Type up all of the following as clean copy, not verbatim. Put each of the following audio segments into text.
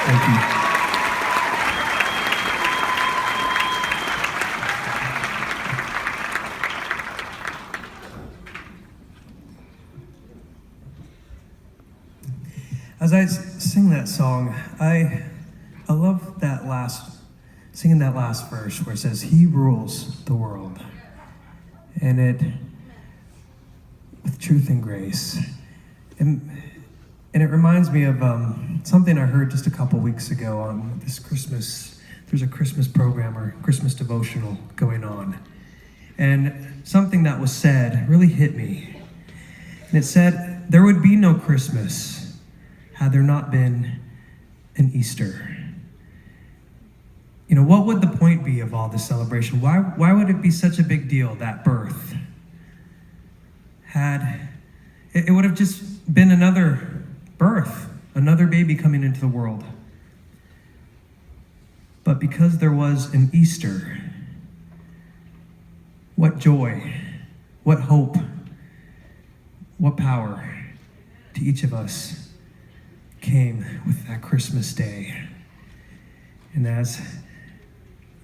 Thank you. As I sing that song, I love singing that last verse where it says, "He rules the world," and it with truth and grace, and it reminds me of something I heard just a couple weeks ago on this Christmas. There's a Christmas program or Christmas devotional going on, and something that was said really hit me, and it said, "There would be no Christmas had there not been an Easter." You know, what would the point be of all this celebration? Why would it be such a big deal, that birth? It would have just been another birth, another baby coming into the world. But because there was an Easter, what joy, what hope, what power to each of us came with that Christmas day. And as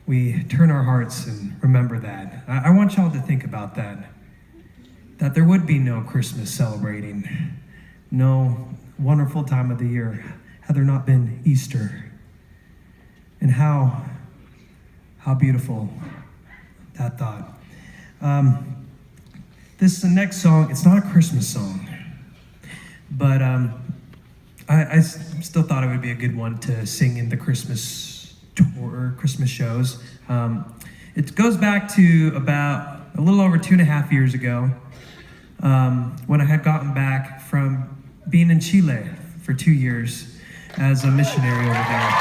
we turn our hearts and remember that, I want y'all to think about that there would be no Christmas celebrating, no wonderful time of the year had there not been Easter. And how beautiful that thought. This next song, it's not a Christmas song, but I still thought it would be a good one to sing in the Christmas tour, Christmas shows. It goes back to about a little over 2.5 years ago, when I had gotten back from being in Chile for 2 years as a missionary over there.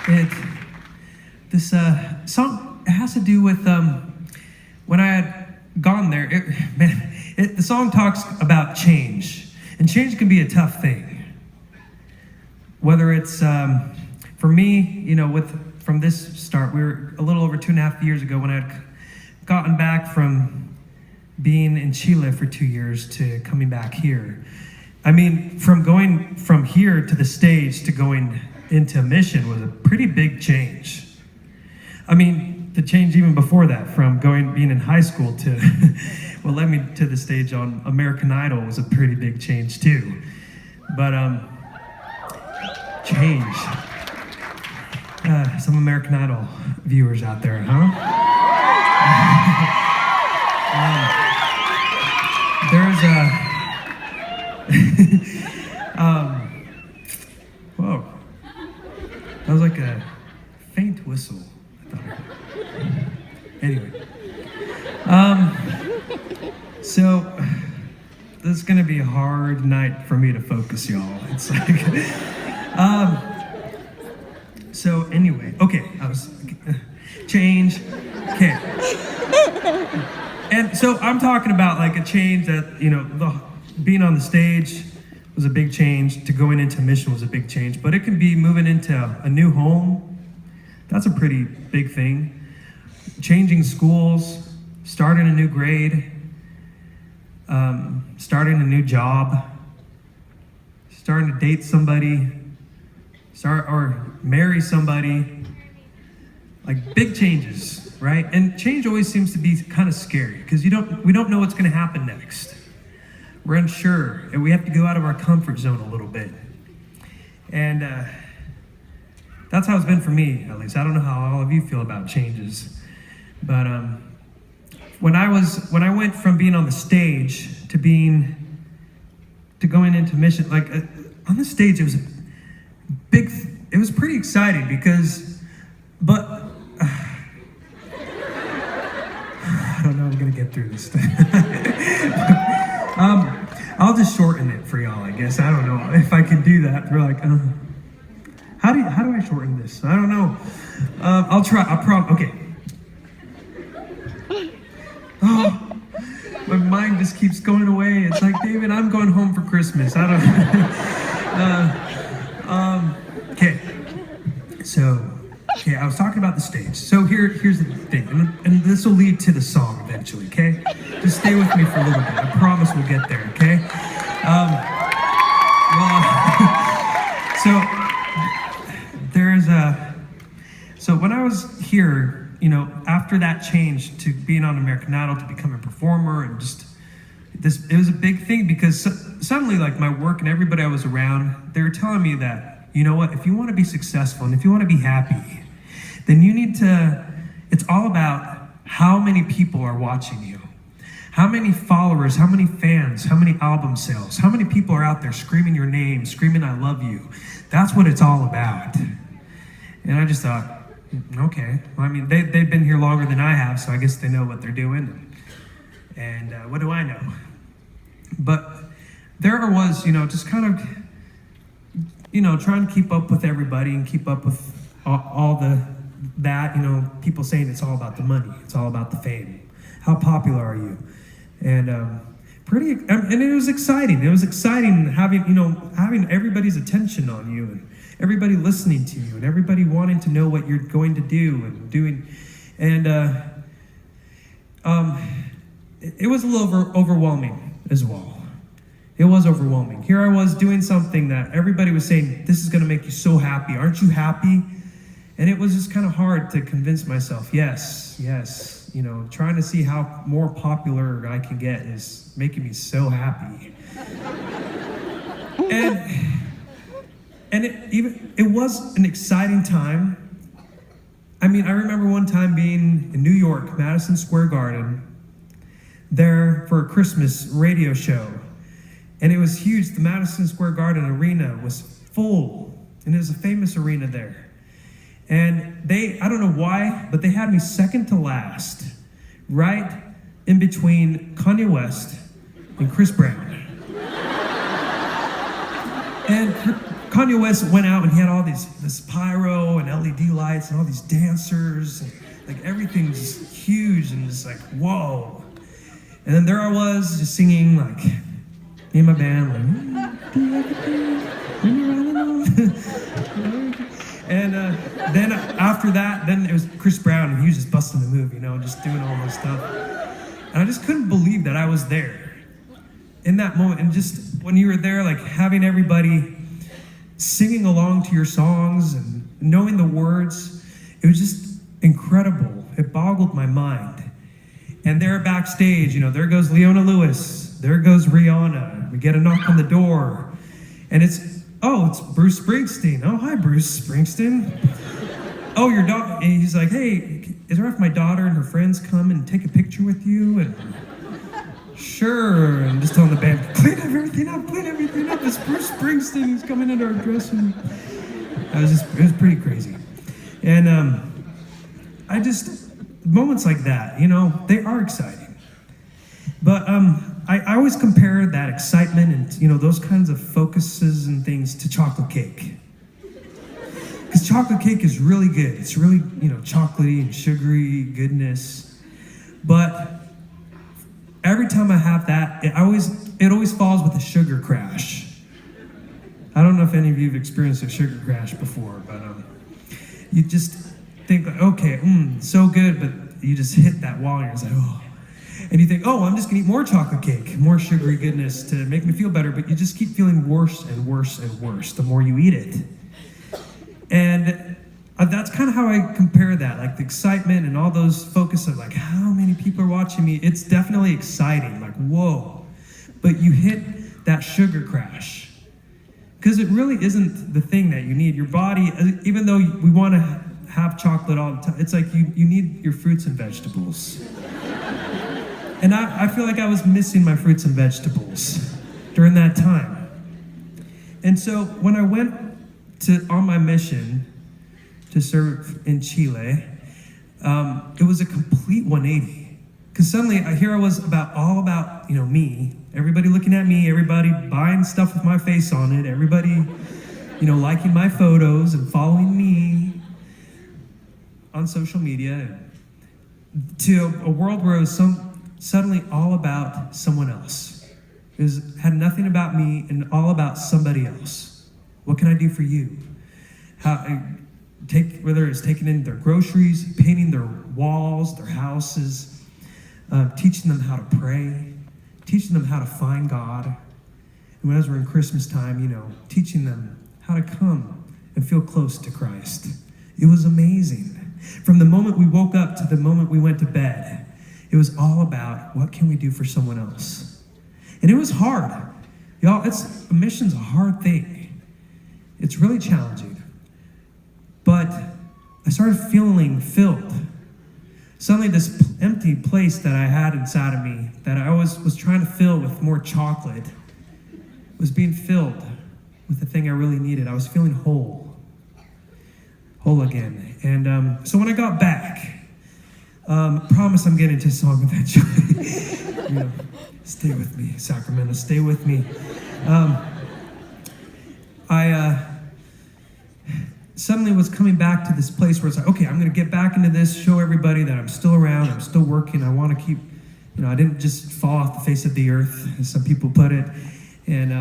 Thank you. This song has to do with when I had gone there. The song talks about change, and change can be a tough thing. Whether it's for me, you know, from this start, we were a little over 2.5 years ago when I'd gotten back from being in Chile for 2 years to coming back here. I mean, from going from here to the stage to going into mission was a pretty big change. I mean, the change even before that, from being in high school to what led me to the stage on American Idol was a pretty big change too. But change. Some American Idol viewers out there, huh? There's a whoa, that was like a faint whistle. Anyway, so this is gonna be a hard night for me to focus, y'all. It's like, so anyway, okay, I was change, okay, and so I'm talking about like a change that, you know, being on the stage was a big change. To going into mission was a big change, but it can be moving into a new home. That's a pretty big thing. Changing schools, starting a new grade, starting a new job, starting to date somebody, or marry somebody. Like big changes, right? And change always seems to be kind of scary because we don't know what's going to happen next. We're unsure, and we have to go out of our comfort zone a little bit. And that's how it's been for me, at least. I don't know how all of you feel about changes, but when I went from being on the stage to going into mission, like on the stage, it was it was pretty exciting but I don't know if I'm gonna get through this thing. I'll just shorten it for y'all, I guess. I don't know if I can do that. They're like, how do I shorten this? I don't know. I'll try. Okay. Oh, my mind just keeps going away. It's like, David, I'm going home for Christmas. I don't. Okay. So, I was talking about the stage. So here's the thing, and this will lead to the song eventually. Okay, just stay with me for a little bit. I promise we'll get there. Okay. after that change to being on American Idol, to become a performer, and just this, it was a big thing because suddenly, like, my work and everybody I was around, they were telling me that, you know what, if you want to be successful and if you want to be happy, then you need to, it's all about how many people are watching you. How many followers, how many fans, how many album sales, how many people are out there screaming your name, screaming I love you. That's what it's all about. And I just thought, okay. Well, I mean, they've been here longer than I have, so I guess they know what they're doing. And what do I know? But there I was, just kind of, trying to keep up with everybody and keep up with all that, people saying it's all about the money. It's all about the fame. How popular are you? And and it was exciting. It was exciting having everybody's attention on you and everybody listening to you and everybody wanting to know what you're going to do and doing. And it was a little overwhelming as well. It was overwhelming. Here I was doing something that everybody was saying, this is going to make you so happy. Aren't you happy? And it was just kind of hard to convince myself, yes. Trying to see how more popular I can get is making me so happy. and it was an exciting time. I mean, I remember one time being in New York, Madison Square Garden, there for a Christmas radio show. And it was huge. The Madison Square Garden arena was full, and it was a famous arena there. And I don't know why, but they had me second to last, right in between Kanye West and Chris Brown. And Kanye West went out and he had all this pyro and LED lights and all these dancers. And, like, everything's huge and just like, whoa. And then there I was just singing, like, me and my band, like, do everything when you're all alone. And then after that, then it was Chris Brown, and he was just busting the move, just doing all this stuff. And I just couldn't believe that I was there in that moment. And just when you were there, like, having everybody singing along to your songs and knowing the words, it was just incredible. It boggled my mind. And there backstage, there goes Leona Lewis. There goes Rihanna. We get a knock on the door. And it's Bruce Springsteen. Oh, hi, Bruce Springsteen. Oh, your daughter. And he's like, hey, is it right if my daughter and her friends come and take a picture with you? And sure. And just telling the band, clean everything up. It's Bruce Springsteen. He's coming into our dressing room. It was pretty crazy. And moments like that, they are exciting. But I always compare that excitement and, those kinds of focuses and things to chocolate cake. Because chocolate cake is really good. It's really, chocolatey and sugary goodness. But every time I have that, it always falls with a sugar crash. I don't know if any of you have experienced a sugar crash before, but you just think, like, okay, so good, but you just hit that wall and you're just like, oh. And you think, oh, I'm just gonna eat more chocolate cake, more sugary goodness to make me feel better, but you just keep feeling worse and worse and worse the more you eat it. And that's kind of how I compare that, like the excitement and all those focus of like how many people are watching me. It's definitely exciting, like, whoa. But you hit that sugar crash. Because it really isn't the thing that you need. Your body, even though we want to have chocolate all the time, it's like you need your fruits and vegetables. And I feel like I was missing my fruits and vegetables during that time. And so when I went on my mission to serve in Chile, it was a complete 180. Because suddenly here I was all about me, everybody looking at me, everybody buying stuff with my face on it, everybody liking my photos and following me on social media, to a world where it was suddenly all about someone else. It had nothing about me and all about somebody else. What can I do for you? Whether it's taking in their groceries, painting their walls, their houses, teaching them how to pray, teaching them how to find God. And as we're in Christmas time, teaching them how to come and feel close to Christ. It was amazing. From the moment we woke up to the moment we went to bed, it was all about what can we do for someone else. And it was hard. Y'all, a mission's a hard thing. It's really challenging. But I started feeling filled. Suddenly this empty place that I had inside of me that I always was trying to fill with more chocolate was being filled with the thing I really needed. I was feeling whole again. And so when I got back, promise I'm getting to a song eventually. Stay with me, Sacramento, stay with me. I suddenly was coming back to this place where it's like, okay, I'm going to get back into this, show everybody that I'm still around, I'm still working, I want to keep, I didn't just fall off the face of the earth, as some people put it. And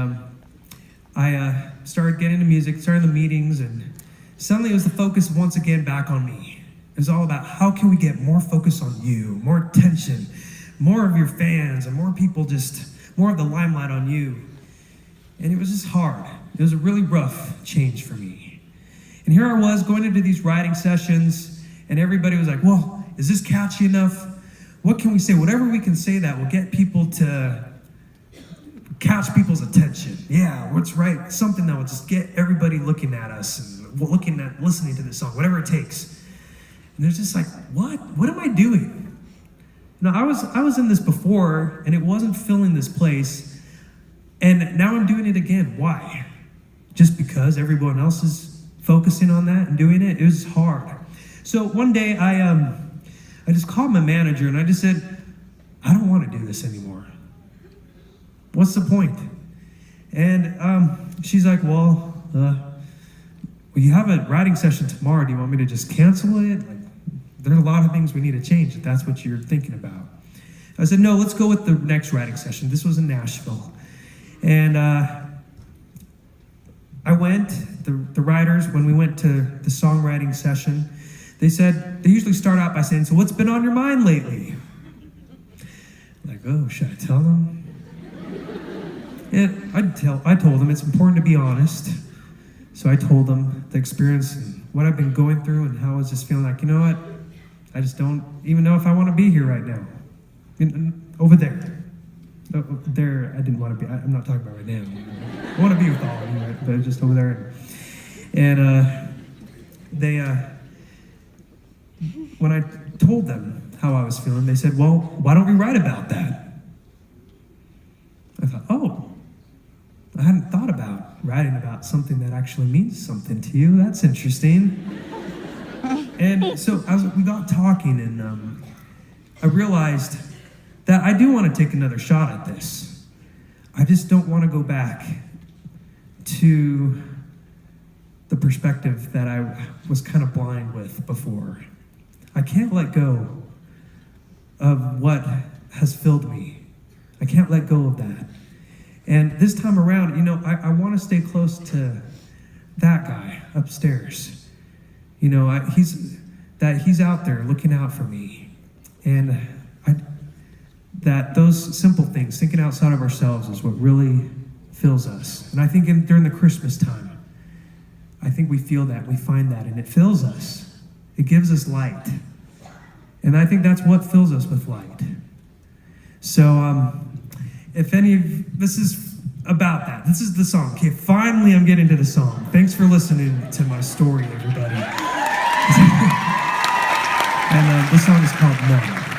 I started getting into music, started the meetings, and suddenly it was the focus once again back on me. It was all about how can we get more focus on you, more attention, more of your fans, and more people more of the limelight on you. And it was just hard. It was a really rough change for me. And here I was going into these writing sessions, and everybody was like, well, is this catchy enough? What can we say? Whatever we can say that will get people to catch people's attention. Yeah, what's right? Something that will just get everybody looking at us and listening to this song, whatever it takes. And they're just like, what? What am I doing? I was in this before, and it wasn't filling this place, and now I'm doing it again. Why? Just because everyone else is focusing on that and doing it? It was hard. So one day I just called my manager and I just said, I don't want to do this anymore. What's the point? And she's like, well, you have a writing session tomorrow. Do you want me to just cancel it? There's a lot of things we need to change if that's what you're thinking about. I said, no, let's go with the next writing session. This was in Nashville. And I went, the writers, when we went to the songwriting session, they usually start out by saying, so what's been on your mind lately? I'm like, oh, should I tell them? And I told them it's important to be honest. So I told them the experience and what I've been going through and how I was just feeling like, you know what? I just don't even know if I want to be here right now. Over there. There, I didn't want to be. I'm not talking about right now. I want to be with all of you, right? But just over there. And when I told them how I was feeling, they said, well, why don't we write about that? I thought, oh, I hadn't thought about writing about something that actually means something to you. That's interesting. And so we got talking, and I realized that I do want to take another shot at this. I just don't want to go back to the perspective that I was kind of blind with before. I can't let go of what has filled me. I can't let go of that. And this time around, I want to stay close to that guy upstairs. He's out there looking out for me. And that those simple things, thinking outside of ourselves, is what really fills us. And I think during the Christmas time, I think we feel that, we find that, and it fills us. It gives us light. And I think that's what fills us with light. So this is about that. This is the song. Okay, finally I'm getting to the song. Thanks for listening to my story, everybody. And the song is called Numb.